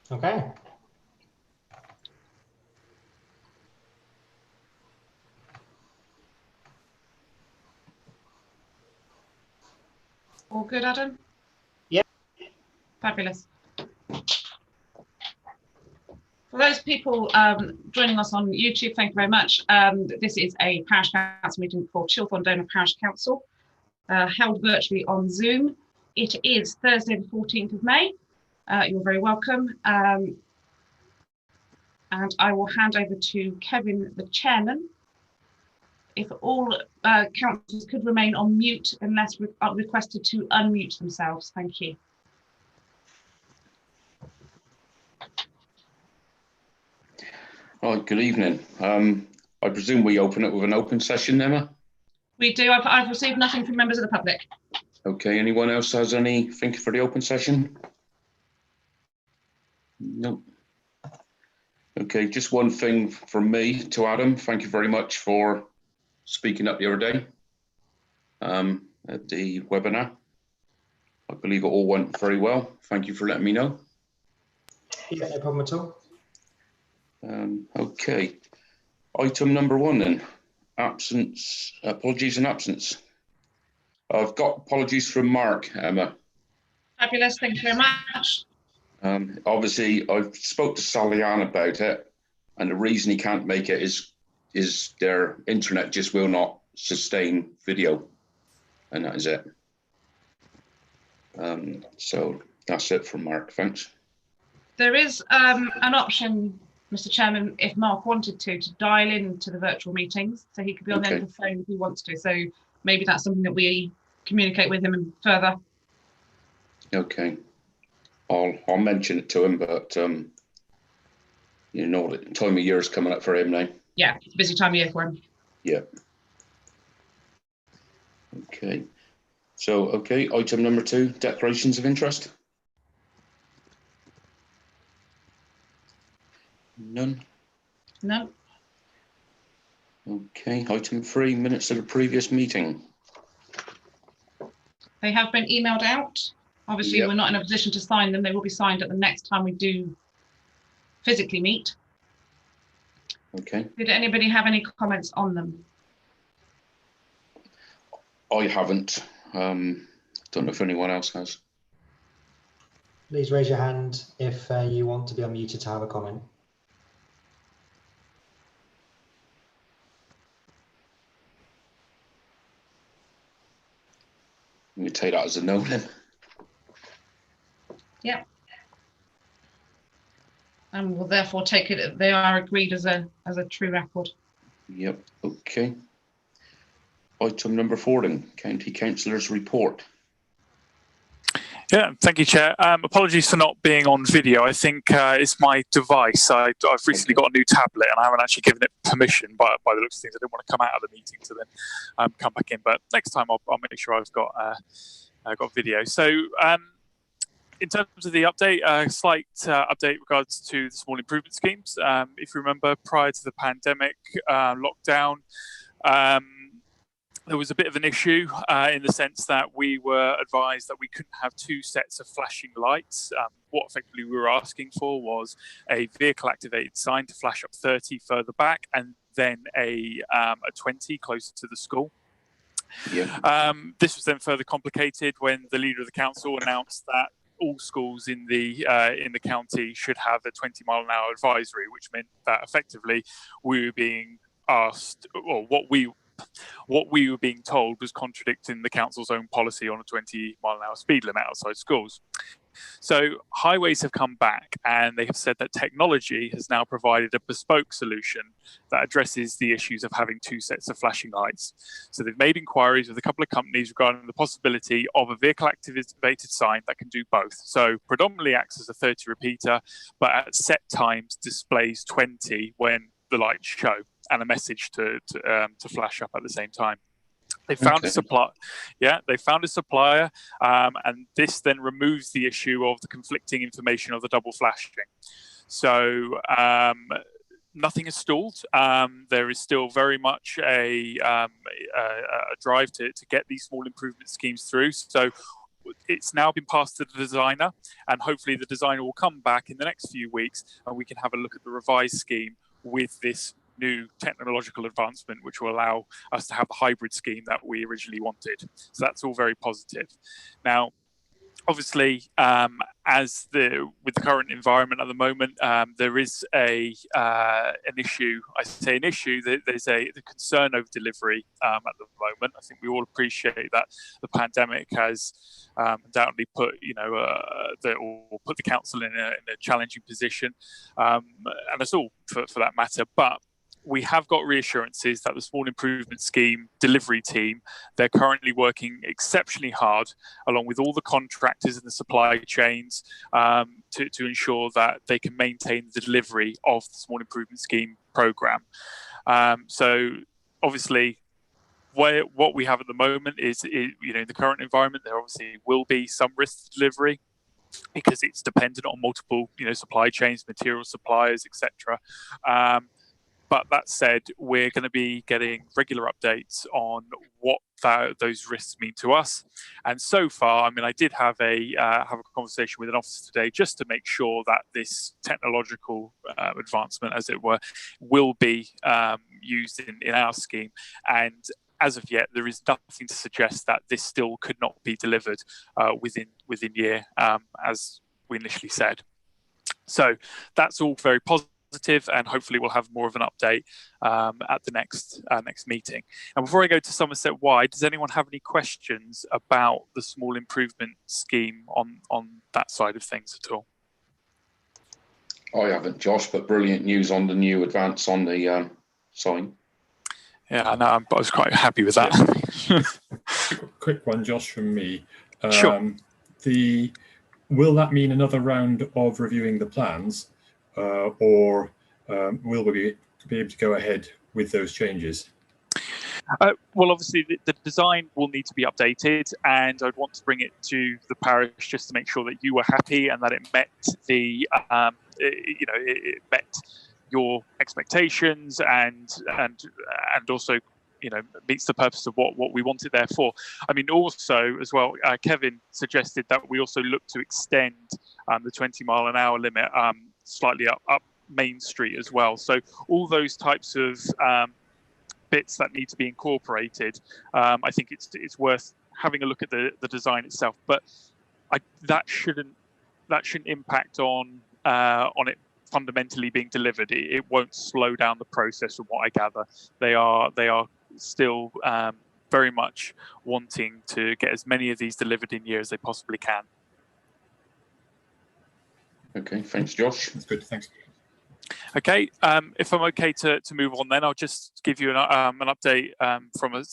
Okay. All good, Adam? Yep. Fabulous. For those people joining us on YouTube, thank you very much. This is a Parish Council meeting for Chilthorne Donor Parish Council, held virtually on Zoom. It is Thursday, the 14th of May. You're very welcome. And I will hand over to Kevin, the chairman. If all councillors could remain on mute unless requested to unmute themselves. Thank you. Right, good evening. I presume we open it with an open session, Emma? We do. I've received nothing from members of the public. Okay, anyone else has anything for the open session? No. Okay, just one thing from me to Adam. Thank you very much for speaking up the other day at the webinar. I believe it all went very well. Thank you for letting me know. Yeah, no problem at all. Okay, item number 1 then, absence, apologies and absence. I've got apologies from Mark, Emma. Fabulous, thank you very much. Obviously, I spoke to Sally Ann about it, and the reason he can't make it is their internet just will not sustain video, and that is it. So that's it from Mark, thanks. There is an option, Mr. Chairman, if Mark wanted to dial into the virtual meetings, so he could be on the end of the phone if he wants to. So maybe that's something that we communicate with him further. Okay, I'll mention it to him, but you know, the time of year is coming up for him now. Yeah, it's a busy time of year for him. Yeah. Okay. So, okay, item number 2, declarations of interest. None. No. Okay, item 3, minutes of the previous meeting. They have been emailed out. Obviously, Yep. We're not in a position to sign them. They will be signed at the next time we do physically meet. Okay. Did anybody have any comments on them? I haven't. Don't know if anyone else has. Please raise your hand if you want to be unmuted to have a comment. Let me take that as a no then. Yep. And we'll therefore take it, they are agreed as a true record. Yep, okay. Item number 4 then, County Councillor's report. Yeah, thank you, Chair. Apologies for not being on video. I think it's my device. I've recently got a new tablet and I haven't actually given it permission by the looks of things. I didn't want to come out of the meeting to then come back in, but next time I'll make sure I've got video. So in terms of the update, a slight update regards to the small improvement schemes. If you remember, prior to the pandemic lockdown, there was a bit of an issue in the sense that we were advised that we couldn't have 2 sets of flashing lights. What effectively we were asking for was a vehicle activated sign to flash up 30 further back and then a 20 closer to the school. Yeah. This was then further complicated when the leader of the council announced that all schools in the county should have a 20-mile-an-hour advisory, which meant that effectively we were being asked, or what we were being told was contradicting the council's own policy on a 20-mile-an-hour speed limit outside schools. So highways have come back and they have said that technology has now provided a bespoke solution that addresses the issues of having 2 sets of flashing lights. So they've made inquiries with a couple of companies regarding the possibility of a vehicle activated sign that can do both. So predominantly acts as a 30 repeater, but at set times displays 20 when the lights show, and a message to flash up at the same time. They found a supplier. Yeah, they found a supplier, and this then removes the issue of the conflicting information of the double flashing. So nothing is stalled. There is still very much a drive to get these small improvement schemes through. So it's now been passed to the designer, and hopefully the designer will come back in the next few weeks and we can have a look at the revised scheme with this new technological advancement, which will allow us to have the hybrid scheme that we originally wanted. So that's all very positive. Now, obviously, with the current environment at the moment, there is an issue. I say an issue. There's the concern over delivery at the moment. I think we all appreciate that the pandemic has undoubtedly put the council in a challenging position, and us all for that matter. But we have got reassurances that the small improvement scheme delivery team, they're currently working exceptionally hard along with all the contractors and the supply chains to ensure that they can maintain the delivery of the small improvement scheme program. So obviously what we have at the moment is in the current environment, there obviously will be some risk to delivery because it's dependent on multiple supply chains, material suppliers, etc. But that said, we're going to be getting regular updates on what those risks mean to us. And so far, I mean, I did have a conversation with an officer today just to make sure that this technological advancement, as it were, will be used in our scheme. And as of yet, there is nothing to suggest that this still could not be delivered within year, as we initially said. So that's all very positive, and hopefully we'll have more of an update at the next meeting. And before I go to Somerset Wide, does anyone have any questions about the small improvement scheme on that side of things at all? I haven't, Josh, but brilliant news on the new advance on the sign. Yeah, I know. I was quite happy with that. Quick one, Josh, from me. Sure. Will that mean another round of reviewing the plans? Or will we be able to go ahead with those changes? Well, obviously, the design will need to be updated, and I'd want to bring it to the parish just to make sure that you were happy and that it met it met your expectations and also meets the purpose of what we want it there for. I mean, also as well, Kevin suggested that we also look to extend the 20-mile-an-hour limit slightly up Main Street as well. So all those types of bits that need to be incorporated, I think it's worth having a look at the design itself. But that shouldn't impact on it fundamentally being delivered. It won't slow down the process from what I gather. They are still very much wanting to get as many of these delivered in year as they possibly can. Okay, thanks, Josh. That's good, thanks. Okay, if I'm okay to move on, then I'll just give you an update from a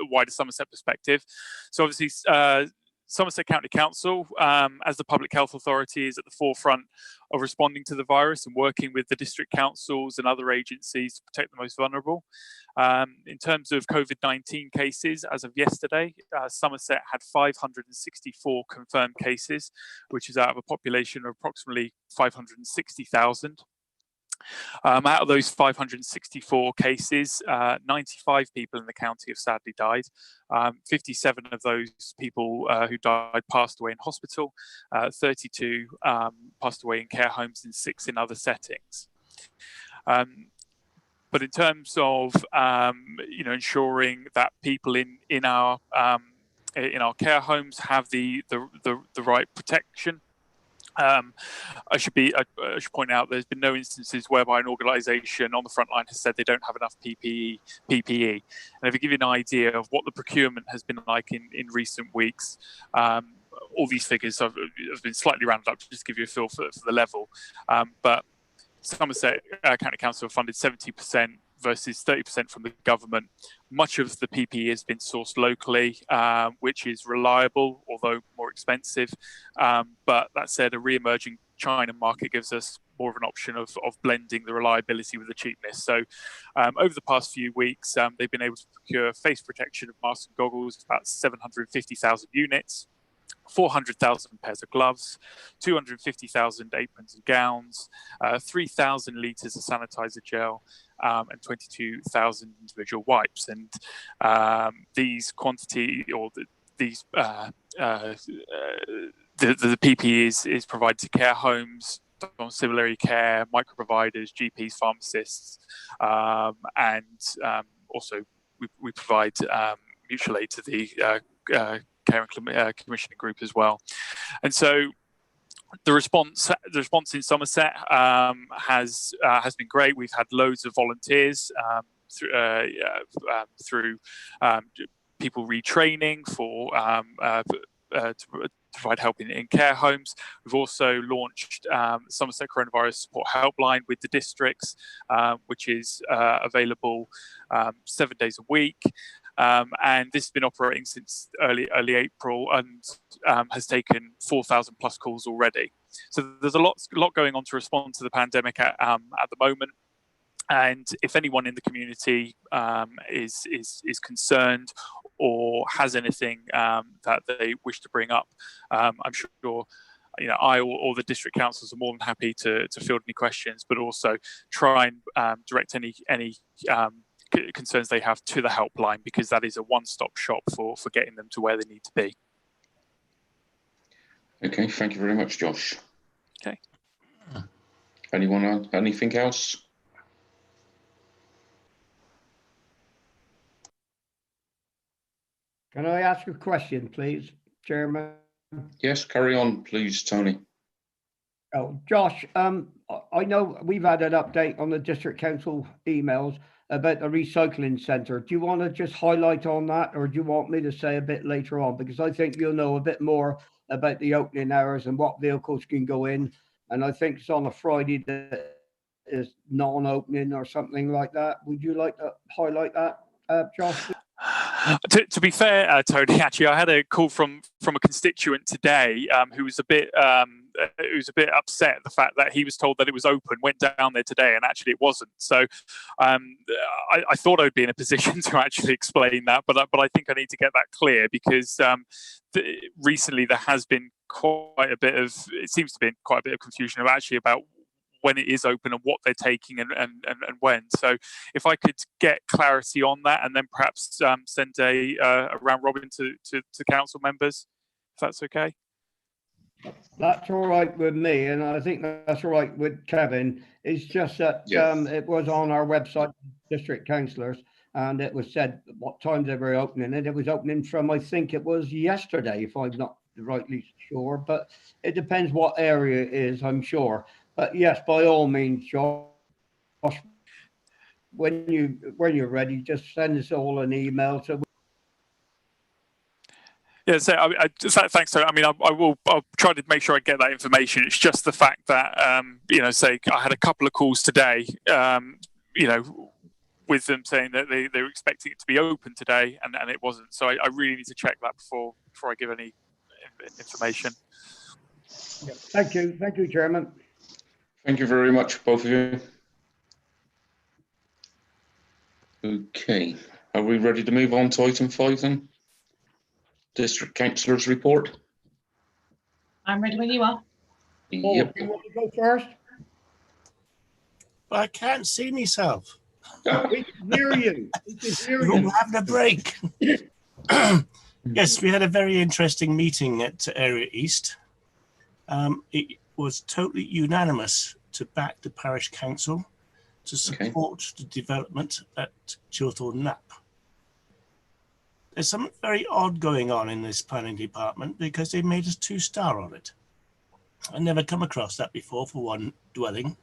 wider Somerset perspective. So obviously, Somerset County Council, as the public health authority, is at the forefront of responding to the virus and working with the district councils and other agencies to protect the most vulnerable. In terms of COVID-19 cases, as of yesterday, Somerset had 564 confirmed cases, which is out of a population of approximately 560,000. Out of those 564 cases, 95 people in the county have sadly died. 57 of those people who died passed away in hospital, 32 passed away in care homes, and 6 in other settings. But in terms of ensuring that people in our care homes have the right protection, I should point out there's been no instances whereby an organisation on the front line has said they don't have enough PPE. And if I give you an idea of what the procurement has been like in recent weeks, all these figures have been slightly rounded up to just give you a feel for the level. But Somerset County Council funded 70% versus 30% from the government. Much of the PPE has been sourced locally, which is reliable, although more expensive. But that said, a re-emerging China market gives us more of an option of blending the reliability with the cheapness. So over the past few weeks, they've been able to procure face protection of masks and goggles, about 750,000 units. 400,000 pairs of gloves, 250,000 aprons and gowns, 3,000 litres of sanitizer gel, and 22,000 individual wipes. And these the PPE is provided to care homes, domiciliary care, micro providers, GPs, pharmacists, and also we provide mutual aid to the care and commissioning group as well. And so the response in Somerset has been great. We've had loads of volunteers through people retraining to provide help in care homes. We've also launched Somerset Coronavirus Support Helpline with the districts, which is available 7 days a week. And this has been operating since early April and has taken 4,000 plus calls already. So there's a lot going on to respond to the pandemic at the moment. And if anyone in the community is concerned or has anything that they wish to bring up, I'm sure I or the district councils are more than happy to field any questions, but also try and direct any concerns they have to the helpline, because that is a one-stop shop for getting them to where they need to be. Okay, thank you very much, Josh. Okay. Anyone anything else? Can I ask a question, please, Chairman? Yes, carry on, please, Tony. Oh, Josh, I know we've had an update on the district council emails about the recycling centre. Do you want to just highlight on that, or do you want me to say a bit later on? Because I think you'll know a bit more about the opening hours and what vehicles can go in. And I think it's on a Friday that is non-opening or something like that. Would you like to highlight that, Josh? To be fair, Tony, actually, I had a call from a constituent today who was a bit upset at the fact that he was told that it was open, went down there today, and actually it wasn't. So I thought I'd be in a position to actually explain that, but I think I need to get that clear, because recently there has been it seems to be quite a bit of confusion about when it is open and what they're taking and when. So if I could get clarity on that, and then perhaps send a round robin to council members, if that's okay. That's all right with me, and I think that's all right with Kevin. It's just that Yes. it was on our website, district councillors, and it was said what times they were opening, and it was opening from, I think it was yesterday, if I'm not rightly sure, but it depends what area it is, I'm sure. But yes, by all means, Josh, when you're ready, just send us all an email. So yeah, so thanks. So I mean, I'll try to make sure I get that information. It's just the fact that say I had a couple of calls today, with them saying that they were expecting it to be open today, and it wasn't. So I really need to check that before I give any information. yeah. Thank you, Chairman. Thank you very much, both of you. Okay, are we ready to move on to item 5 then? District Councillor's report. I'm ready when you are. Yep. Do you want to go first? I can't see myself. We can hear you. We're having a break. Yes, we had a very interesting meeting at Area East. It was totally unanimous to back the parish council to support the development at Chilthorne Nap. There's something very odd going on in this planning department, because they made us 2-star on it. I never come across that before for one dwelling.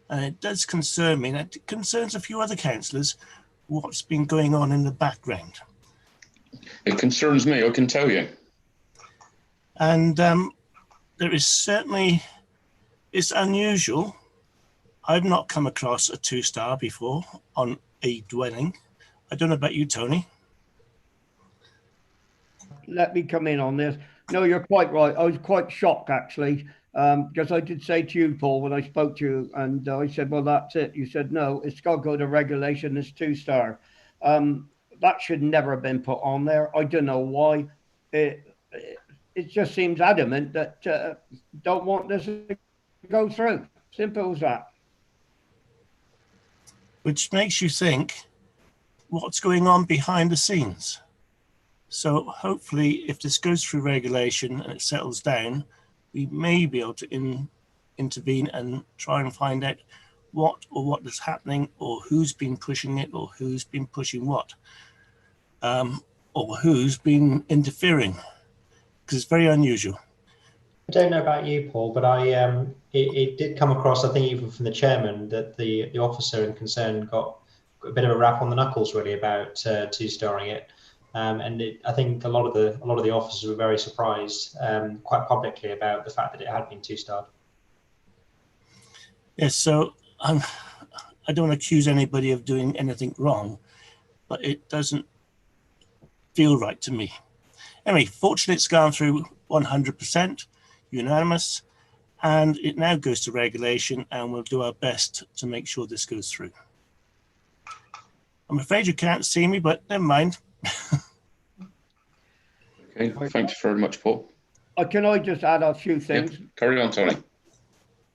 And it does concern me, and it concerns a few other councillors, what's been going on in the background. It concerns me, I can tell you. And there is certainly, it's unusual. I've not come across a 2-star before on a dwelling. I don't know about you, Tony. Let me come in on this. No, you're quite right. I was quite shocked, actually, because I did say to you, Paul, when I spoke to you, and I said, well, that's it. You said, no, it's got to go to regulation. It's 2-star. That should never have been put on there. I don't know why. It just seems adamant that don't want this to go through. Simple as that. Which makes you think, what's going on behind the scenes? So hopefully, if this goes through regulation and it settles down, we may be able to intervene and try and find out what is happening, or who's been pushing it, or who's been pushing what, or who's been interfering, because it's very unusual. I don't know about you, Paul, but it did come across, I think, even from the chairman, that the officer in concern got a bit of a rap on the knuckles, really, about two-starring it. I think a lot of the officers were very surprised, quite publicly, about the fact that it had been two-starred. Yes, so I don't accuse anybody of doing anything wrong, but it doesn't feel right to me. Anyway, fortunately, it's gone through 100%, unanimous, and it now goes to regulation, and we'll do our best to make sure this goes through. I'm afraid you can't see me, but never mind. Okay, thanks very much, Paul. Can I just add a few things? Yeah, carry on, Tony.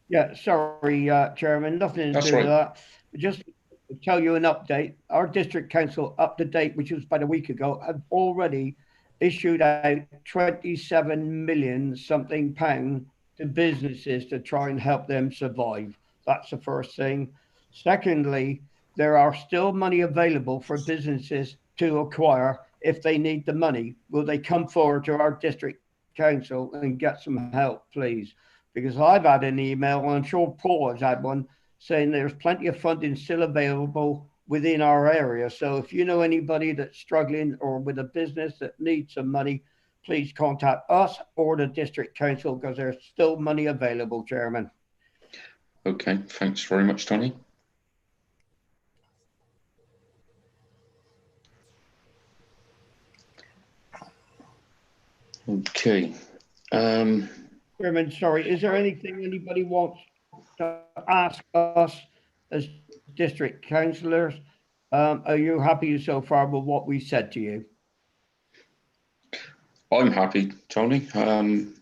Yeah, sorry, Chairman, nothing to That's do with right. that. Just to tell you an update. Our district council, up to date, which was about a week ago, have already issued out 27 million something pound to businesses to try and help them survive. That's the first thing. Secondly, there are still money available for businesses to acquire if they need the money. Will they come forward to our district council and get some help, please? Because I've had an email, and I'm sure Paul has had one, saying there's plenty of funding still available within our area. So if you know anybody that's struggling or with a business that needs some money, please contact us or the district council, because there's still money available, Chairman. Okay, thanks very much, Tony. Okay. Chairman, sorry, is there anything anybody wants to ask us as district councillors? Are you happy so far with what we said to you? I'm happy, Tony. Don't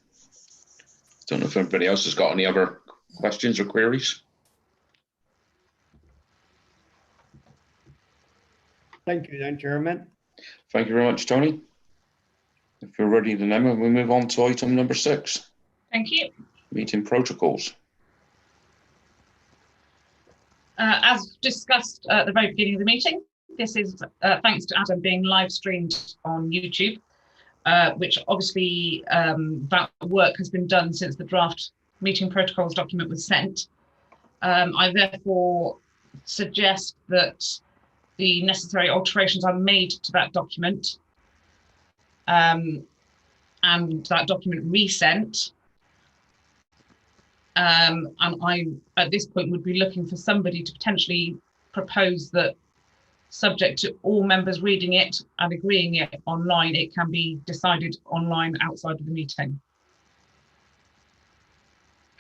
know if anybody else has got any other questions or queries. Thank you then, Chairman. Thank you very much, Tony. If you're ready then, Emma, we move on to item number 6. Thank you. Meeting protocols. As discussed at the very beginning of the meeting, this is thanks to Adam being live streamed on YouTube, which obviously that work has been done since the draft meeting protocols document was sent. I therefore suggest that the necessary alterations are made to that document, and that document resent. And I, at this point, would be looking for somebody to potentially propose that, subject to all members reading it and agreeing it online, it can be decided online outside of the meeting.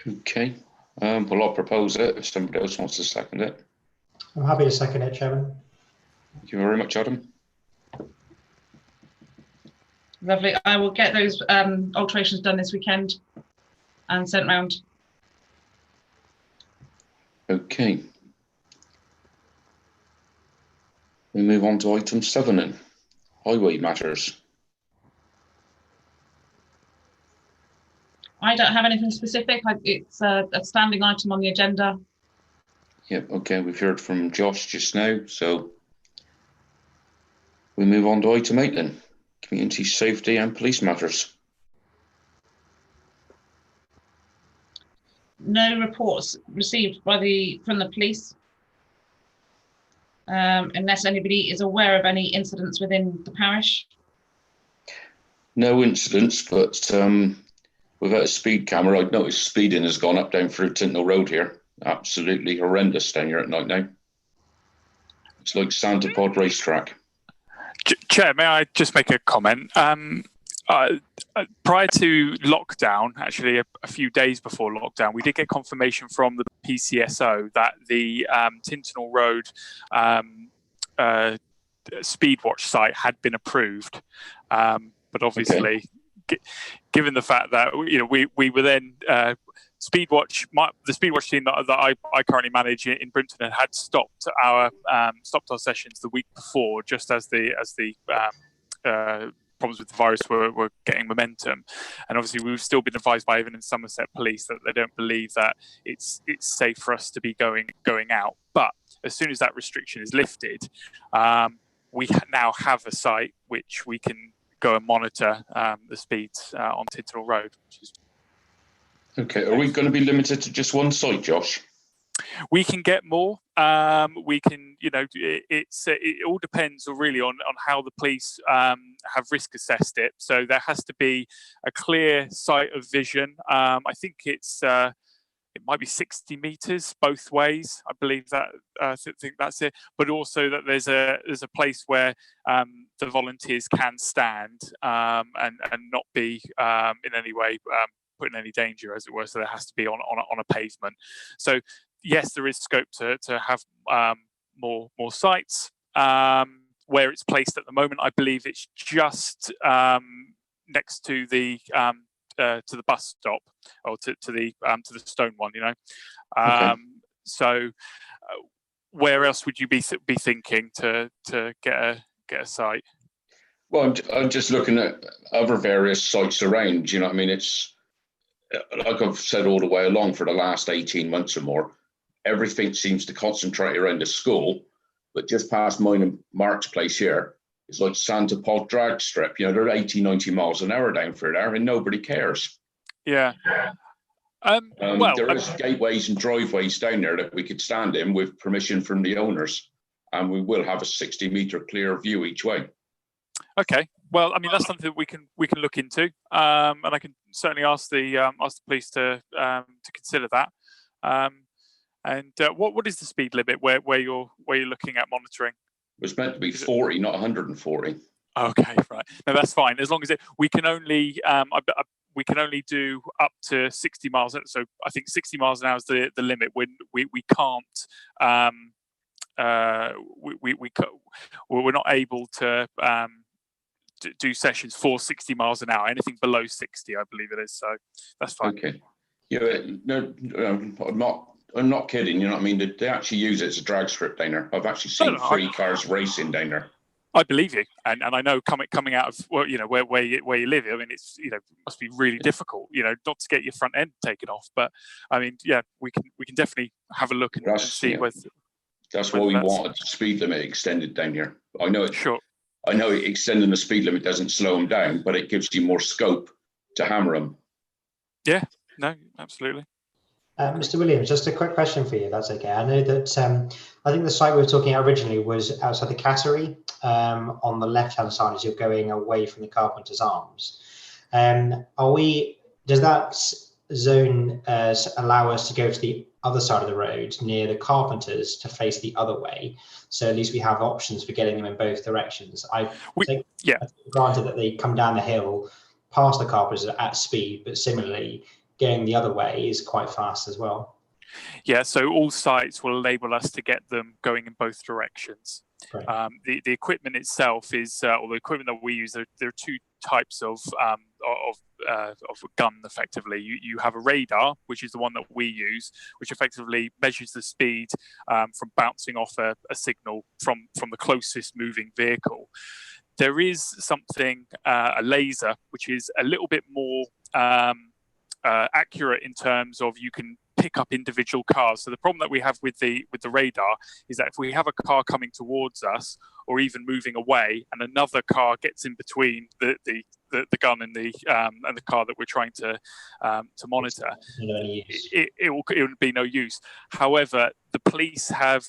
Okay. Well, I'll propose it if somebody else wants to second it. I'm happy to second it, Chairman. Thank you very much, Adam. Lovely. I will get those alterations done this weekend and sent round. Okay. We move on to item 7 then, highway matters. I don't have anything specific. It's a standing item on the agenda. Yep, okay, we've heard from Josh just now, so we move on to item 8 then, community safety and police matters. No reports received from the police, unless anybody is aware of any incidents within the parish. No incidents, but without a speed camera, I've noticed speeding has gone up down through Tintnell Road here. Absolutely horrendous down here at night now. It's like Santa Pod racetrack. Chair, may I just make a comment? Prior to lockdown, actually a few days before lockdown, we did get confirmation from the PCSO that the Tintnell Road Speedwatch site had been approved. But obviously, given the fact that we were then Speedwatch, the Speedwatch team that I currently manage in Brimton had stopped our sessions the week before, just as the problems with the virus were getting momentum, and obviously we've still been advised by even in Somerset Police that they don't believe that it's safe for us to be going out. But as soon as that restriction is lifted, we now have a site which we can go and monitor the speeds on Tinternall Road. Which is okay, are we going to be limited to just one site, Josh? We can get more. We can, it all depends really on how the police have risk assessed it. So there has to be a clear sight of vision. I think it might be 60 meters both ways. I believe that. I think that's it. But also that there's a place where the volunteers can stand and not be in any way put in any danger, as it were. So there has to be on a pavement. So yes, there is scope to have more sites. Where it's placed at the moment, I believe it's just next to the bus stop, or to the stone one, Okay. So where else would you be thinking to get a site? Well, I'm just looking at other various sites around. You know what I mean? It's like I've said all the way along for the last 18 months or more, everything seems to concentrate around the school, but just past mine and Mark's place here, it's like Santa Pod drag strip. They're 80, 90 miles an hour down through there and nobody cares. Yeah. There is gateways and driveways down there that we could stand in with permission from the owners, and we will have a 60-meter clear view each way. Okay. Well, I mean, that's something that we can look into, and I can certainly ask the police to consider that. And what is the speed limit where you're looking at monitoring? It was meant to be 40, not 140. Okay, right. No, that's fine. As long as we can only do up to 60 miles. So I think 60 miles an hour is the limit. When we can't we're not able to do sessions for 60 miles an hour. Anything below 60, I believe it is. So that's fine. Okay. Yeah, no, I'm not kidding. You know what I mean? They actually use it as a drag strip down there. I've actually seen three cars racing down there. I believe you, and I know coming out of where you live. I mean, it's must be really difficult, not to get your front end taken off. But I mean, yeah, we can definitely have a look and see whether. That's why we wanted the speed limit extended down here. I know it. Sure. I know extending the speed limit doesn't slow them down, but it gives you more scope to hammer them. Yeah. No. Absolutely. Mr. Williams, just a quick question for you, if that's okay. I know that I think the site we were talking about originally was outside the Cattery, on the left-hand side as you're going away from the Carpenter's Arms. Does that zone allow us to go to the other side of the road near the Carpenters to face the other way? So at least we have options for getting them in both directions. I take granted that they come down the hill past the Carpenters at speed, but similarly, going the other way is quite fast as well. Yeah, so all sites will enable us to get them going in both directions. The equipment itself is, or the equipment that we use, there are two types of gun. Effectively, you have a radar, which is the one that we use, which effectively measures the speed from bouncing off a signal from the closest moving vehicle. There is something, a laser, which is a little bit more accurate in terms of you can pick up individual cars. So the problem that we have with the radar is that if we have a car coming towards us or even moving away, and another car gets in between the gun and the car that we're trying to monitor, it would be no use. However, the police have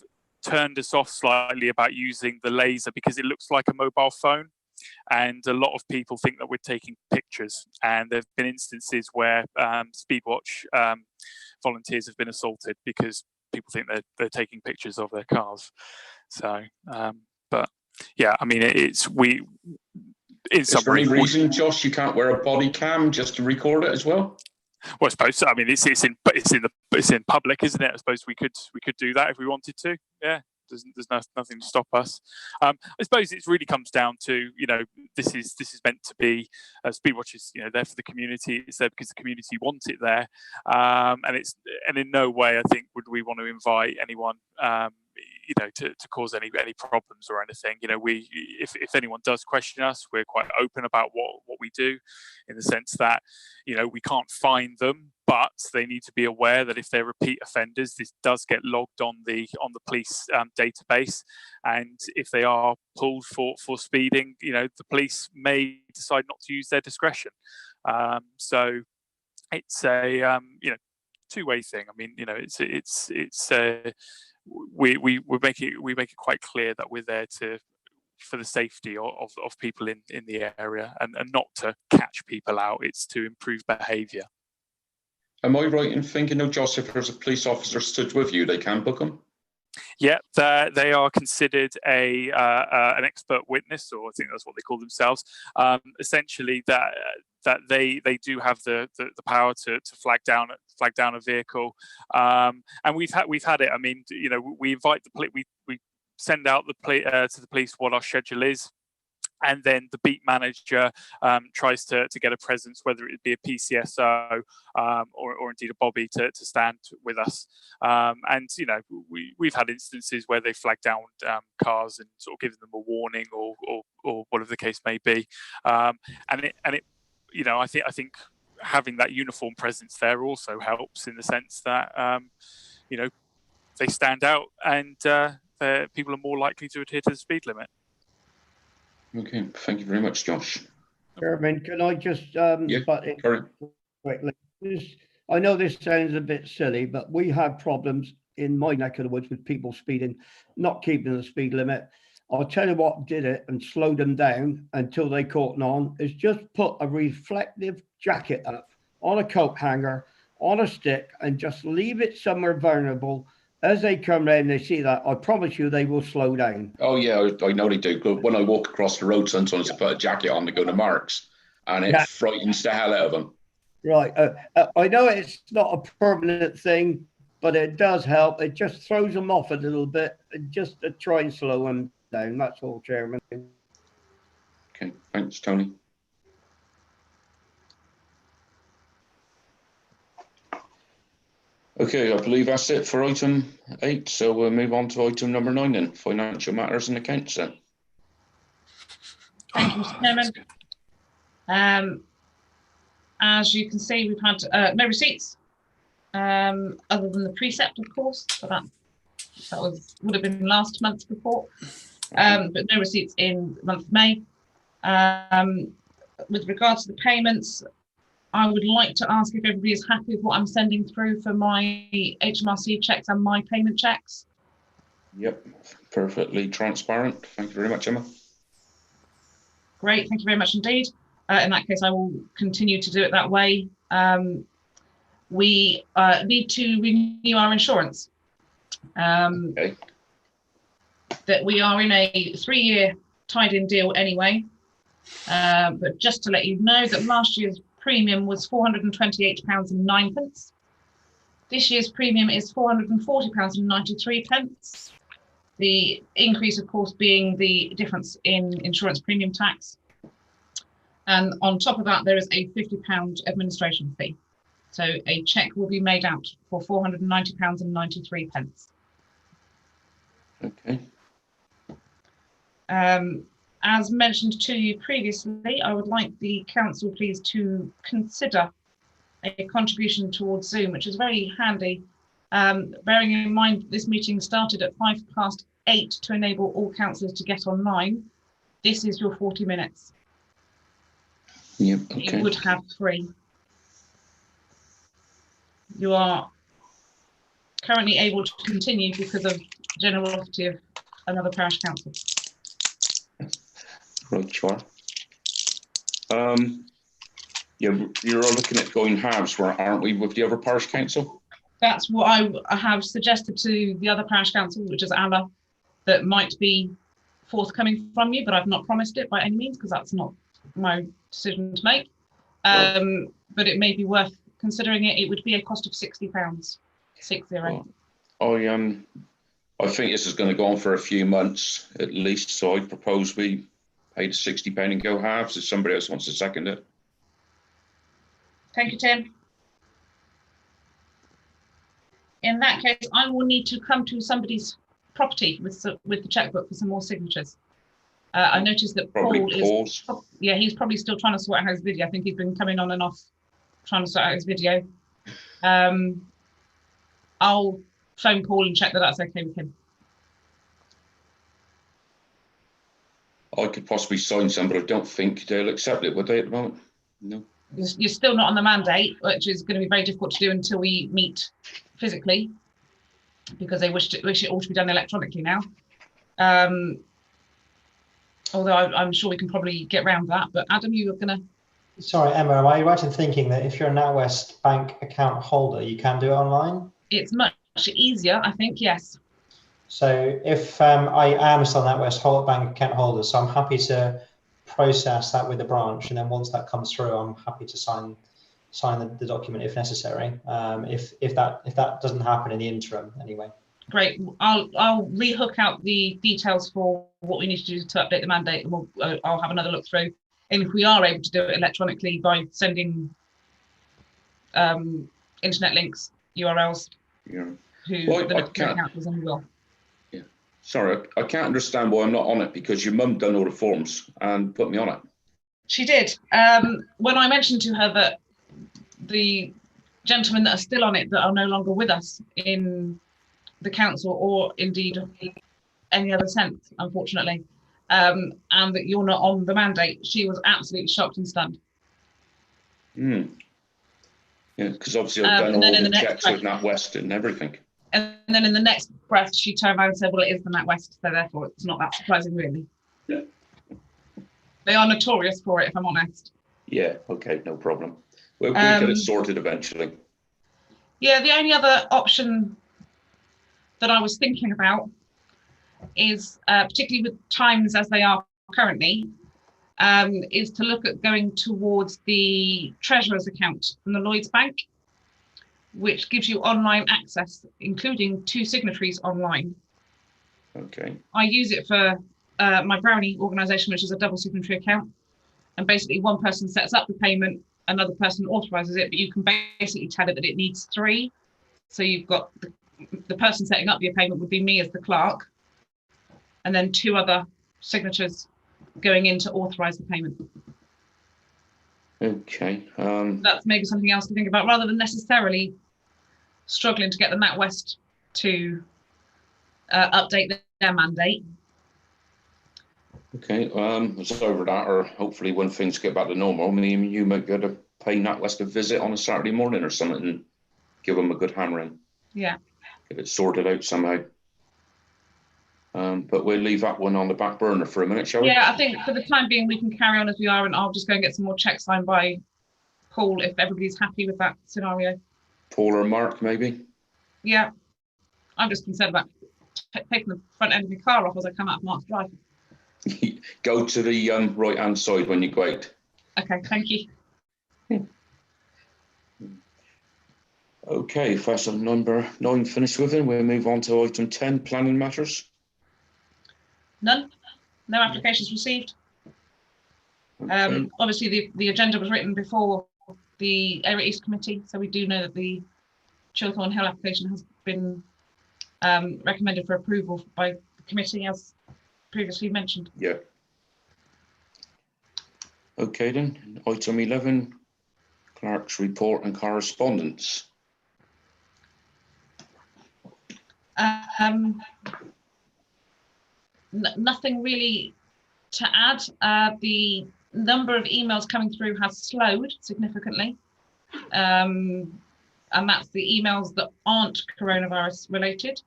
turned us off slightly about using the laser because it looks like a mobile phone. And a lot of people think that we're taking pictures, and there have been instances where Speedwatch volunteers have been assaulted because people think they're taking pictures of their cars. So, but yeah, I mean, is there any reason, Josh, you can't wear a body cam just to record it as well? Well, I suppose so. I mean, it's in public, isn't it? I suppose we could do that if we wanted to. Yeah. There's nothing to stop us. I suppose it really comes down to, this is meant to be Speedwatch is there for the community. It's there because the community want it there, and in no way I think would we want to invite anyone to cause any problems or anything. If anyone does question us, we're quite open about what we do, in the sense that we can't fine them, but they need to be aware that if they're repeat offenders, this does get logged on the police database, and if they are pulled for speeding, the police may decide not to use their discretion. So it's a two-way thing. I mean, we make it quite clear that we're there for the safety of people in the area, and not to catch people out. It's to improve behaviour. Am I right in thinking, Josh, if there's a police officer stood with you, they can book them? Yeah, they are considered an expert witness, or I think that's what they call themselves. Essentially, that they do have the power to flag down a vehicle, and we've had it. I mean, we invite we send out to the police what our schedule is. And then the beat manager tries to get a presence, whether it be a PCSO or indeed a Bobby, to stand with us. And we've had instances where they flag down cars and sort of given them a warning or whatever the case may be. I think having that uniform presence there also helps, in the sense that they stand out, and people are more likely to adhere to the speed limit. Okay, thank you very much, Josh. Chairman, can I just butt in quickly? I know this sounds a bit silly, but we have problems in my neck of the woods with people speeding, not keeping the speed limit. I'll tell you what did it and slowed them down until they caught on, is just put a reflective jacket up on a coat hanger, on a stick, and just leave it somewhere vulnerable. As they come round, they see that, I promise you they will slow down. Oh, yeah, I know they do. But when I walk across the road, sometimes I put a jacket on to go to Marks, and it frightens the hell out of them. Right. I know it's not a permanent thing, but it does help. It just throws them off a little bit, just to try and slow them down. That's all, Chairman. Okay, thanks, Tony. Okay, I believe that's it for item 8. So we'll move on to item number 9 then, financial matters and accounts then. Thank you, Mr. Chairman. As you can see, we've had no receipts, other than the precept, of course, but that would have been last month's report, but no receipts in the month of May. With regards to the payments, I would like to ask if everybody is happy with what I'm sending through for my HMRC checks and my payment checks. Yep, perfectly transparent. Thank you very much, Emma. Great, thank you very much indeed. In that case, I will continue to do it that way. We need to renew our insurance. Okay. That we are in a 3-year tied-in deal anyway. But just to let you know that last year's premium was £428.09. This year's premium is £440.93. The increase, of course, being the difference in insurance premium tax. And on top of that, there is a £50 administration fee. So a cheque will be made out for £490.93. Okay. As mentioned to you previously, I would like the council please to consider a contribution towards Zoom, which is very handy, bearing in mind this meeting started at 8:05 to enable all councillors to get online. This is your 40 minutes. Yep, okay. You would have 3. You are currently able to continue because of generosity of another parish council. Right, sure. Yeah, you're all looking at going halves, aren't we, with the other parish council? That's what I have suggested to the other parish council, which is Anna, that might be forthcoming from you, but I've not promised it by any means because that's not my decision to make. But it may be worth considering it. It would be a cost of £60. 60. Well, I think this is going to go on for a few months at least, so I propose we pay the £60 and go halves if somebody else wants to second it. Thank you, Tim. In that case, I will need to come to somebody's property with the checkbook for some more signatures. I noticed that Probably Paul pause. yeah, he's probably still trying to sort out his video. I think he's been coming on and off trying to sort out his video. I'll phone Paul and check that that's okay with him. I could possibly sign some, but I don't think they'll accept it, would they, at the moment? No. You're still not on the mandate, which is going to be very difficult to do until we meet physically, because they wish it all to be done electronically now. Although I'm sure we can probably get around that. But Adam, you were going to... Sorry, Emma, am I right in thinking that if you're a NatWest bank account holder, you can do it online? It's much easier, I think, yes. So if I am still a NatWest bank account holder, so I'm happy to process that with the branch, and then once that comes through, I'm happy to sign the document if necessary. If that doesn't happen in the interim, anyway. Great. I'll rehook out the details for what we need to do to update the mandate, and I'll have another look through. And if we are able to do it electronically by sending internet links, URLs, to the account holders, then we will. Yeah. Sorry, I can't understand why I'm not on it, because your mum done all the forms and put me on it. She did. When I mentioned to her that the gentlemen that are still on it that are no longer with us in the council, or indeed any other sense, unfortunately, and that you're not on the mandate, she was absolutely shocked and stunned. Yeah, because obviously I've done all the checks with NatWest and everything. And then in the next breath, she turned around and said, well, it is the NatWest, so therefore it's not that surprising, really. Yeah. They are notorious for it, if I'm honest. Yeah, okay, no problem. We'll get it sorted eventually. Yeah, the only other option that I was thinking about is, particularly with times as they are currently, is to look at going towards the Treasurer's account from the Lloyds Bank, which gives you online access, including 2 signatories online. Okay. I use it for my Brownie organisation, which is a double signatory account. And basically one person sets up the payment, another person authorises it, but you can basically tell it that it needs 3. So you've got the person setting up your payment would be me as the clerk, and then 2 other signatures going in to authorise the payment. Okay. That's maybe something else to think about, rather than necessarily struggling to get the NatWest to update their mandate. Okay, it's over that, or hopefully when things get back to normal, me and you might be able to pay NatWest a visit on a Saturday morning or something and give them a good hammering. Yeah. Get it sorted out somehow. But we'll leave that one on the back burner for a minute, shall we? Yeah, I think for the time being we can carry on as we are, and I'll just go and get some more checks signed by Paul if everybody's happy with that scenario. Paul or Mark, maybe? Yeah. I'm just concerned about taking the front end of my car off as I come out of Mark's drive. Go to the right hand side when you go out. Okay, thank you. Okay, if that's number 9 finished with it, we'll move on to item 10, planning matters. None. No applications received. Okay. Obviously the agenda was written before the Area East Committee, so we do know that the Chilthorne Hill application has been recommended for approval by the committee, as previously mentioned. Yeah. Okay then, item 11, clerk's report and correspondence. Nothing really to add. The number of emails coming through has slowed significantly, and that's the emails that aren't coronavirus related,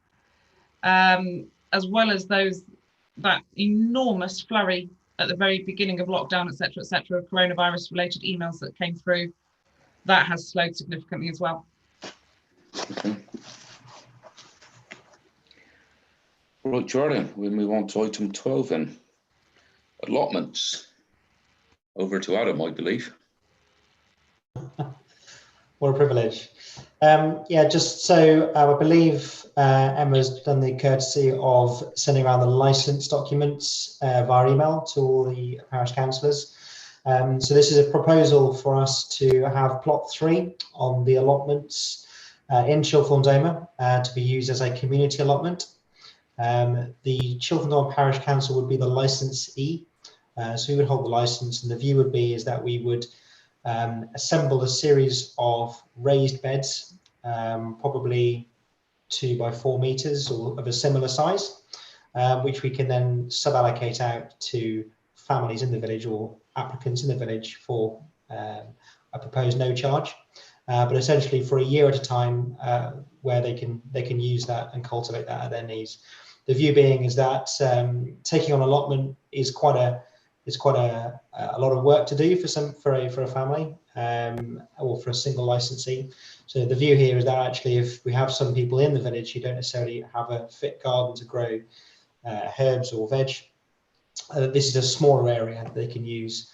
as well as that enormous flurry at the very beginning of lockdown, etc., of coronavirus related emails that came through. That has slowed significantly as well. Okay. Right, Jordan, we'll move on to item 12 then. Allotments. Over to Adam, I believe. What a privilege. Yeah, just so I believe Emma's done the courtesy of sending around the licence documents via email to all the parish councillors. So this is a proposal for us to have plot 3 on the allotments in Chilthorne to be used as a community allotment. The Chilthorne Parish Council would be the licensee. So we would hold the license, and the view would be is that we would assemble a series of raised beds, probably 2 by 4 meters or of a similar size, which we can then sub-allocate out to families in the village or applicants in the village for a proposed no charge, but essentially for a year at a time, where they can use that and cultivate that at their needs. The view being is that taking on allotment is quite a lot of work to do for a family, or for a single licensee. So the view here is that actually, if we have some people in the village who don't necessarily have a fit garden to grow herbs or veg, this is a smaller area that they can use.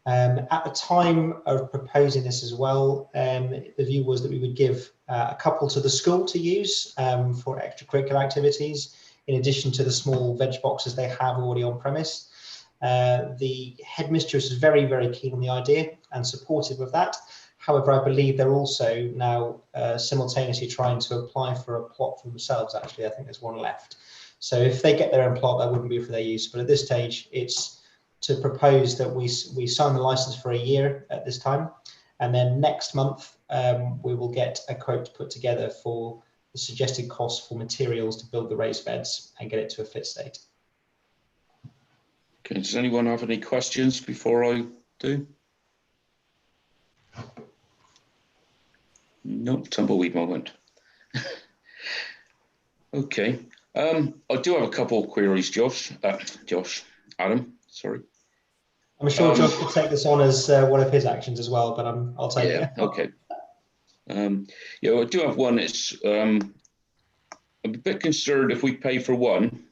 At the time of proposing this as well, the view was that we would give a couple to the school to use for extracurricular activities, in addition to the small veg boxes they have already on premise. The headmistress is very, very keen on the idea and supportive of that. However, I believe they're also now simultaneously trying to apply for a plot for themselves. Actually, I think there's one left. So if they get their own plot, that wouldn't be for their use. But at this stage, it's to propose that we sign the license for a year at this time. And then next month, we will get a quote put together for the suggested cost for materials to build the raised beds and get it to a fit state. Okay, does anyone have any questions before I do? No, tumbleweed moment. Okay, I do have a couple of queries, Adam, sorry. I'm sure Josh could take this on as one of his actions as well, but I'll take it. Yeah, okay. Yeah, I do have one. It's I'm a bit concerned if we pay for one,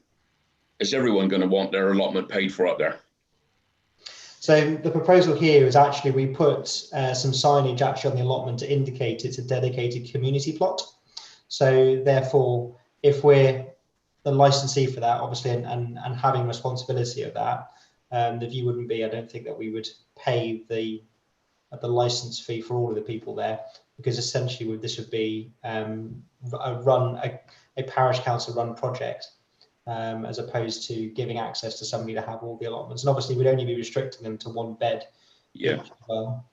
is everyone going to want their allotment paid for up there? So the proposal here is actually we put some signage actually on the allotment to indicate it's a dedicated community plot. So therefore, if we're the licensee for that, obviously, and having responsibility of that, the view wouldn't be, I don't think, that we would pay the license fee for all of the people there, because essentially this would be a parish council run project, as opposed to giving access to somebody to have all the allotments. And obviously we'd only be restricting them to one bed. Yeah. As well.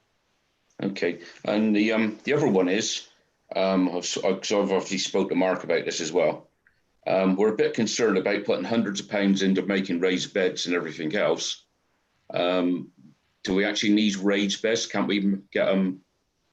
Okay. And the other one is, I've obviously spoke to Mark about this as well. We're a bit concerned about putting hundreds of pounds into making raised beds and everything else. Do we actually need raised beds? Can't we get them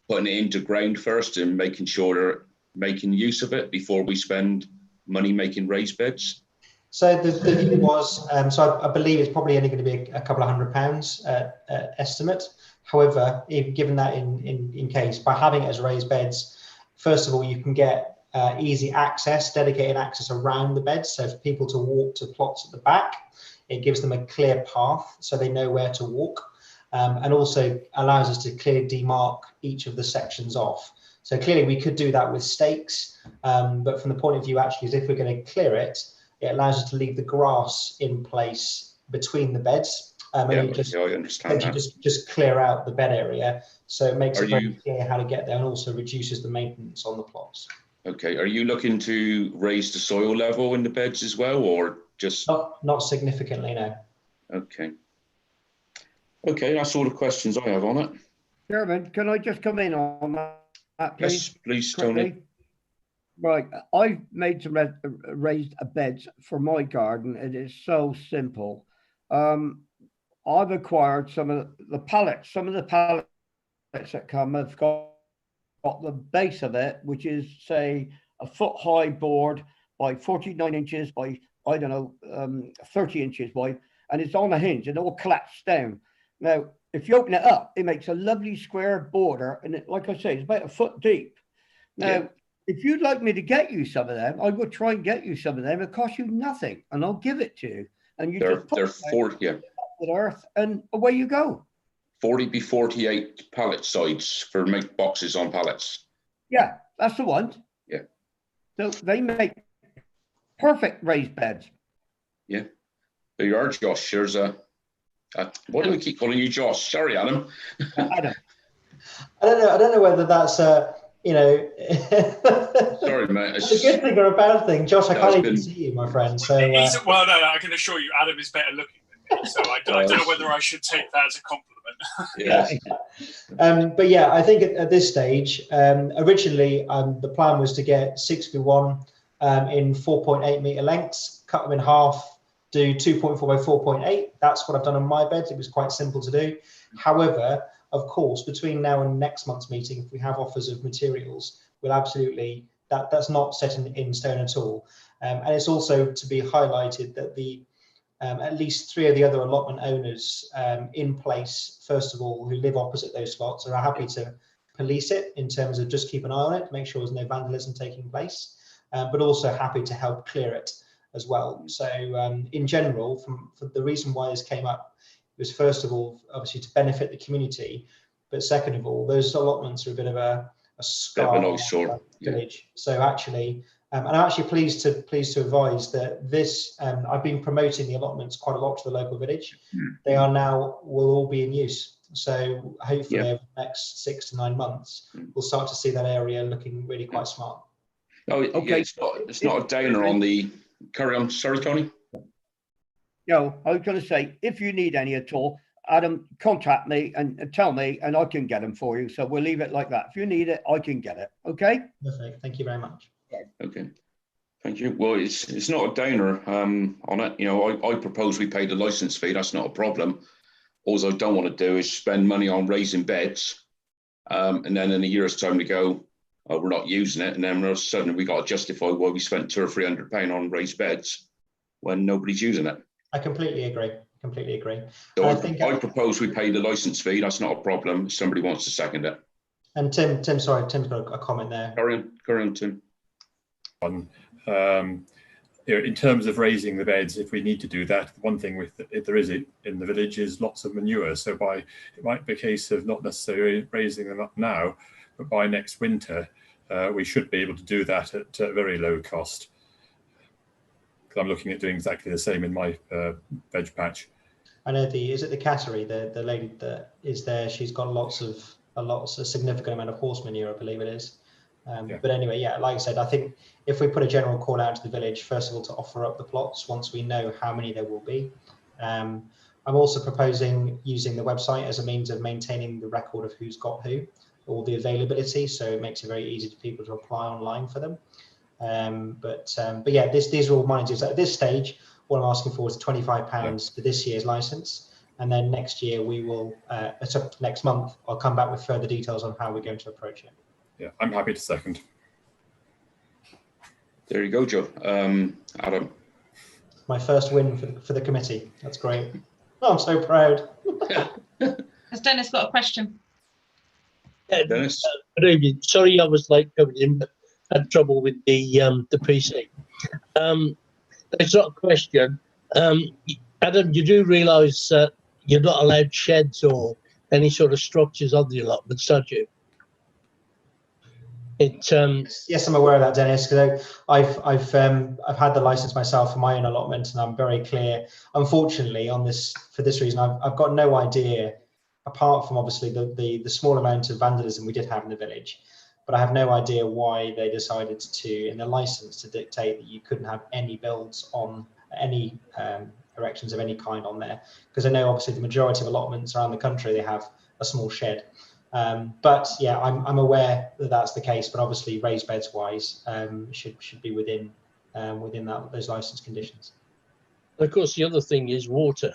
putting it into ground first and making sure they're making use of it before we spend money making raised beds? So the view was, so I believe it's probably only going to be a couple of £100 estimate. However, given that in case, by having it as raised beds, first of all, you can get easy access, dedicated access around the beds. So for people to walk to plots at the back, it gives them a clear path so they know where to walk, and also allows us to clearly demarc each of the sections off. So clearly we could do that with stakes, but from the point of view actually is if we're going to clear it, it allows us to leave the grass in place between the beds. And Yeah, I understand that. Just clear out the bed area. So it makes it very clear how to get there and also reduces the maintenance on the plots. Okay, are you looking to raise the soil level in the beds as well, or just? Not significantly, no. Okay. Okay, that's all the questions I have on it. Chairman, can I just come in on that, please? Yes, please, quickly? Tony. Right, I've made some raised beds for my garden. It is so simple. I've acquired some of the pallets. Some of the pallets that come have got the base of it, which is, say, a foot high board by 49 inches by, I don't know, 30 inches wide, and it's on a hinge and it all collapses down. Now, if you open it up, it makes a lovely square border, and it, like I say, it's about a foot deep. Now, yeah. If you'd like me to get you some of them, I would try and get you some of them. It costs you nothing, and I'll give it to you. And you just put it with earth, and away you go. 40 by 48 pallet sides for make boxes on pallets. Yeah, that's the one. Yeah. So they make perfect raised beds. Yeah. There you are, Josh. There's a why do we keep calling you Josh? Sorry, Adam. Adam. I don't know whether that's you know, Sorry, mate. it's a good thing or a bad thing. Josh, I can't even see you, my friend. So, well, no, I can assure you, Adam is better looking than me. So I don't know whether I should take that as a compliment. Yes. But yeah, I think at this stage, originally the plan was to get 6x1 in 4.8 meter lengths, cut them in half, do 2.4 by 4.8. That's what I've done on my beds. It was quite simple to do. However, of course, between now and next month's meeting, if we have offers of materials, we'll absolutely, that's not set in stone at all. And it's also to be highlighted that the at least 3 of the other allotment owners in place, first of all, who live opposite those slots, are happy to police it in terms of just keep an eye on it, make sure there's no vandalism taking place, but also happy to help clear it as well. So in general, for the reason why this came up was, first of all, obviously to benefit the community, but second of all, those allotments are a bit of a scar village. So actually, and I'm actually pleased to advise that this, I've been promoting the allotments quite a lot to the local village. They are now, will all be in use. So hopefully over the next 6 to 9 months, we'll start to see that area looking really quite smart. Oh, okay. It's not a downer on the, carry on. Sorry, Tony. No, I was going to say, if you need any at all, Adam, contact me and tell me, and I can get them for you. So we'll leave it like that. If you need it, I can get it. Okay. Perfect. Thank you very much. Okay. Thank you. Well, it's not a downer on it. You know, I propose we pay the license fee. That's not a problem. All I don't want to do is spend money on raising beds, and then in a year's time to go, oh, we're not using it, and then suddenly we got to justify why we spent £200 or £300 on raised beds when nobody's using it. I completely agree. Completely agree. So I propose we pay the license fee. That's not a problem. If somebody wants to second it. And Tim, sorry, Tim's got a comment there. Carry on, Tim. In terms of raising the beds, if we need to do that, one thing if there is it in the village is lots of manure. So it might be a case of not necessarily raising them up now, but by next winter, we should be able to do that at a very low cost. Because I'm looking at doing exactly the same in my veg patch. I know is it the cattery, the lady that is there, she's got a significant amount of horse manure, I believe it is. But anyway, yeah, like I said, I think if we put a general call out to the village, first of all, to offer up the plots once we know how many there will be. I'm also proposing using the website as a means of maintaining the record of who's got who, or the availability, so it makes it very easy for people to apply online for them. But yeah, these are all minors. At this stage, what I'm asking for is £25 for this year's license, and then next year we will, next month, I'll come back with further details on how we're going to approach it. Yeah, I'm happy to second. There you go, Joe. Adam. My first win for the committee. That's great. Oh, I'm so proud. Has Dennis got a question? Dennis. Good evening. Sorry, I was late coming in, but had trouble with the PC. It's not a question. Adam, you do realise that you're not allowed sheds or any sort of structures on the allotments, don't you? Yes, I'm aware of that, Dennis. Because I've had the license myself for my own allotment, and I'm very clear. Unfortunately, on this, for this reason, I've got no idea, apart from obviously the small amount of vandalism we did have in the village, but I have no idea why they decided to, in the license, to dictate that you couldn't have any builds on any erections of any kind on there. Because I know obviously the majority of allotments around the country, they have a small shed. But yeah, I'm aware that that's the case, but obviously raised beds wise should be within those license conditions. Of course, the other thing is water.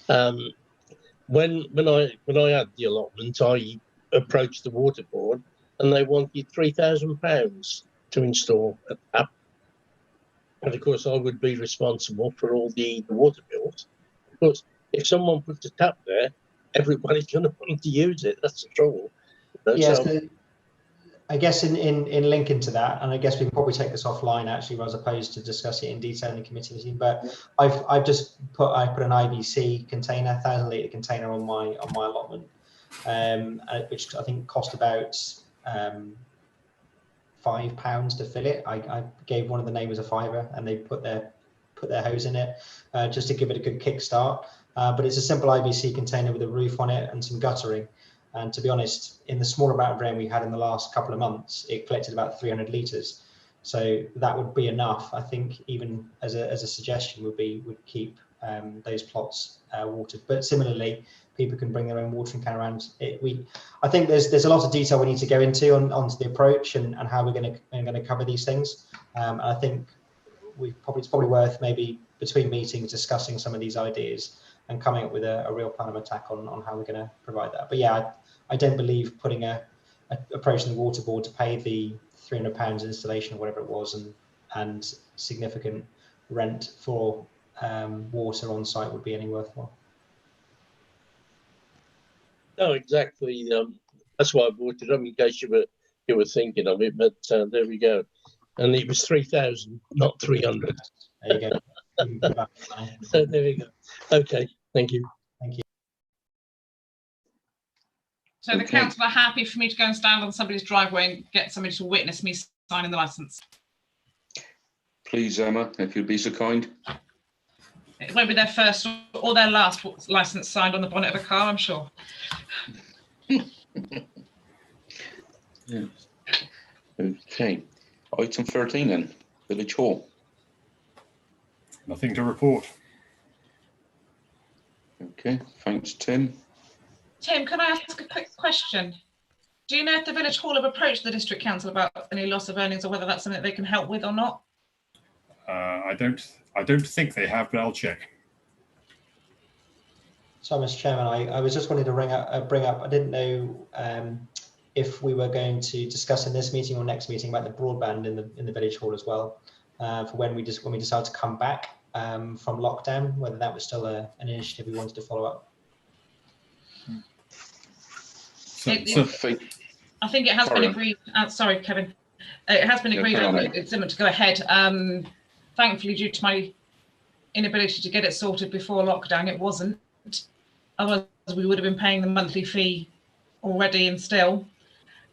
When I had the allotment, I approached the water board, and they wanted £3,000 to install a tap. And of course, I would be responsible for all the water bills. Of course, if someone puts a tap there, everybody's going to want to use it. That's the trouble. Yes, so I guess in linking to that, and I guess we can probably take this offline actually, as opposed to discuss it in detail in the committee meeting. But I've just put an IBC container, 1,000 litre container on my allotment, which I think cost about £5 to fill it. I gave one of the neighbours a £5, and they put their hose in it just to give it a good kickstart. But it's a simple IBC container with a roof on it and some guttering. And to be honest, in the small amount of rain we had in the last couple of months, it collected about 300 litres. So that would be enough. I think even as a suggestion would keep those plots watered. But similarly, people can bring their own watering can around. I think there's a lot of detail we need to go into onto the approach and how we're going to cover these things. And I think it's probably worth maybe between meetings discussing some of these ideas and coming up with a real plan of attack on how we're going to provide that. But yeah, I don't believe putting approaching the water board to pay the £300 installation or whatever it was and significant rent for water on site would be any worthwhile. No, exactly. That's why I brought it up in case you were thinking of it. But there we go, and it was 3,000, not 300. There you go. So there we go. Okay, thank you. Thank you. So the council are happy for me to go and stand on somebody's driveway and get somebody to witness me signing the licence. Please, Emma, if you'd be so kind. It won't be their first or their last licence signed on the bonnet of a car, I'm sure. Yeah. Okay. Item 13 then, Village Hall. Nothing to report. Okay, thanks, Tim. Tim, can I ask a quick question? Do you know if the Village Hall have approached the District Council about any loss of earnings or whether that's something they can help with or not? I don't think they have, but I'll check. So, Mr. Chairman, I was just wanting to bring up. I didn't know if we were going to discuss in this meeting or next meeting about the broadband in the Village Hall as well, for when we decide to come back from lockdown. Whether that was still an initiative we wanted to follow up. I think it has been agreed. Sorry, Kevin. It has been agreed it's to go ahead. Thankfully, due to my inability to get it sorted before lockdown, it wasn't. Otherwise, we would have been paying the monthly fee already and still.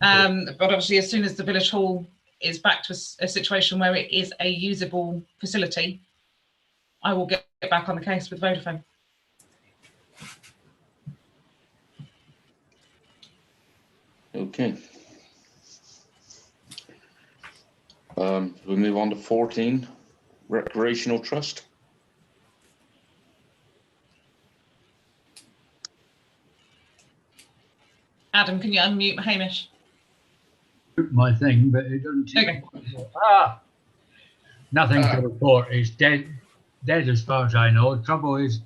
But obviously, as soon as the Village Hall is back to a situation where it is a usable facility, I will get back on the case with Vodafone. Okay. We move on to 14, Recreational Trust. Adam, can you unmute Hamish? My thing, but it doesn't seem. Okay. Nothing to report. It's dead as far as I know. The trouble is,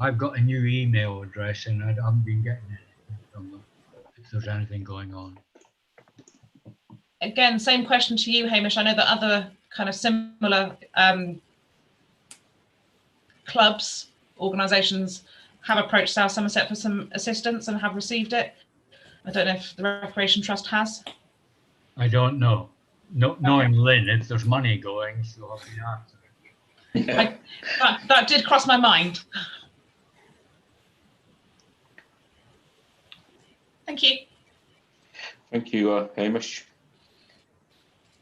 I've got a new email address and I haven't been getting anything from them. If there's anything going on. Again, same question to you, Hamish. I know that other kind of similar clubs, organisations have approached South Somerset for some assistance and have received it. I don't know if the Recreation Trust has. I don't know. Knowing Lynn, if there's money going, she'll have been after it. That did cross my mind. Thank you. Thank you, Hamish.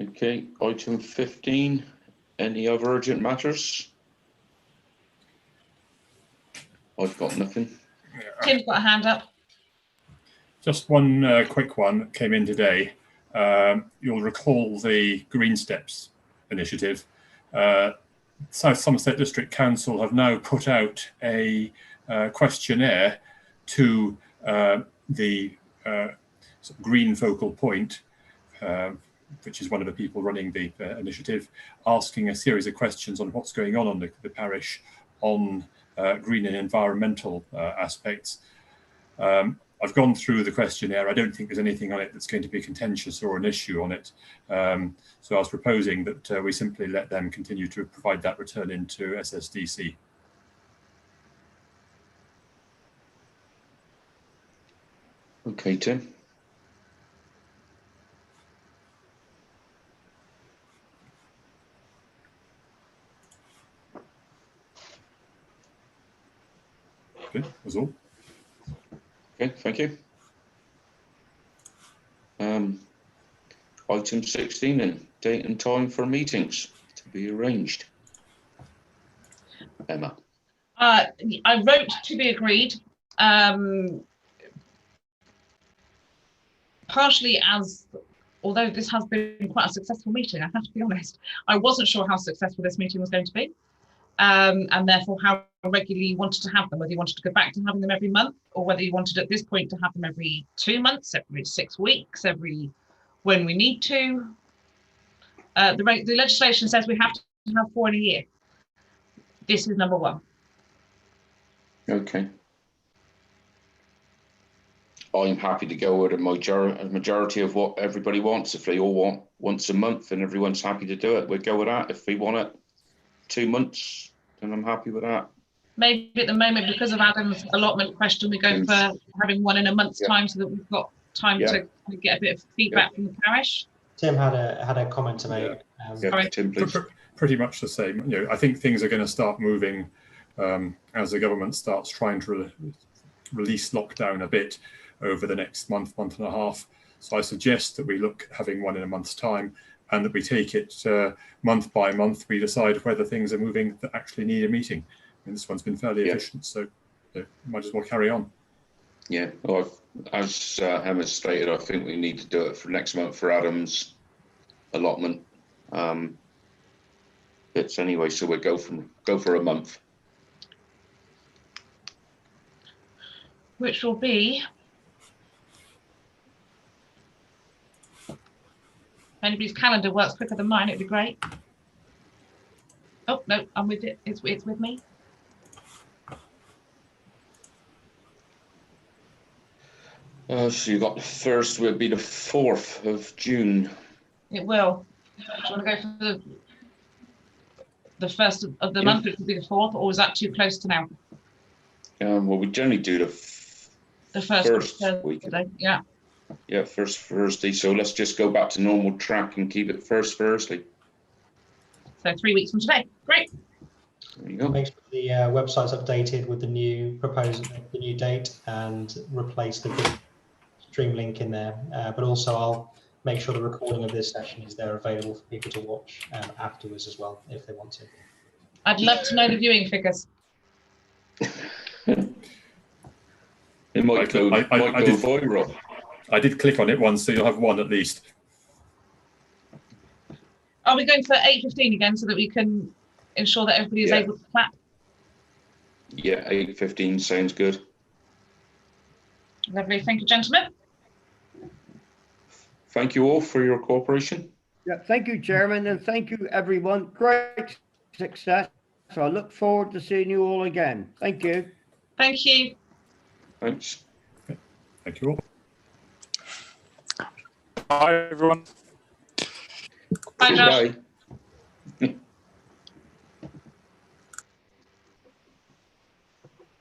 Okay, item 15, any other urgent matters? I've got nothing. Tim's got a hand up. Just one quick one that came in today. You'll recall the Green Steps initiative. South Somerset District Council have now put out a questionnaire to the Green Focal Point, which is one of the people running the initiative, asking a series of questions on what's going on the parish on green and environmental aspects. I've gone through the questionnaire. I don't think there's anything on it that's going to be contentious or an issue on it. So I was proposing that we simply let them continue to provide that return into SSDC. Okay, Tim. Okay, that's all. Okay, thank you. Item 16 then, date and time for meetings to be arranged. Emma. I wrote to be agreed. partially as, although this has been quite a successful meeting, I have to be honest, I wasn't sure how successful this meeting was going to be. And therefore how regularly you wanted to have them, whether you wanted to go back to having them every month, or whether you wanted at this point to have them every 2 months, every 6 weeks, every when we need to. The legislation says we have to have 4 in a year. This is number 1. Okay. I'm happy to go with a majority of what everybody wants. If they all want once a month and everyone's happy to do it, we'll go with that. If we want it 2 months, then I'm happy with that. Maybe at the moment, because of Adam's allotment question, we go for having 1 in a month's time, so that we've got time to get a bit of feedback from the parish. Tim had a comment to make. Tim, please. Pretty much the same. You know, I think things are going to start moving as the government starts trying to release lockdown a bit over the next month and a half. So I suggest that we look having 1 in a month's time, and that we take it month by month. We decide whether things are moving that actually need a meeting. And this one's been fairly efficient, so might as well carry on. Yeah, well, as Emma stated, I think we need to do it for next month for Adam's allotment bits anyway. So we'll go for a month, which will be, if anybody's calendar works quicker than mine, it'd be great. Oh no, I'm with it. It's with me. So you got the first would be the 4th of June. It will. Do you want to go for the first of the month, which would be the 4th, or is that too close to now? Well, we generally do the first week. Yeah. Yeah, first Thursday. So let's just go back to normal track and keep it first Thursday. So 3 weeks from today. Great. There you go. Make sure the website's updated with the new proposal, the new date, and replace the stream link in there. But also, I'll make sure the recording of this session is there available for people to watch afterwards as well, if they want to. I'd love to know the viewing figures. It might go viral. I did click on it once, so you'll have 1 at least. Are we going for 8:15 again, so that we can ensure that everybody is able to clap? Yeah, 8:15 sounds good. Lovely. Thank you, gentlemen. Thank you all for your cooperation. Yeah, thank you, Chairman, and thank you, everyone. Great success. So I look forward to seeing you all again. Thank you. Thank you. Thanks. Thank you all. Bye, everyone. Bye, Josh. Bye.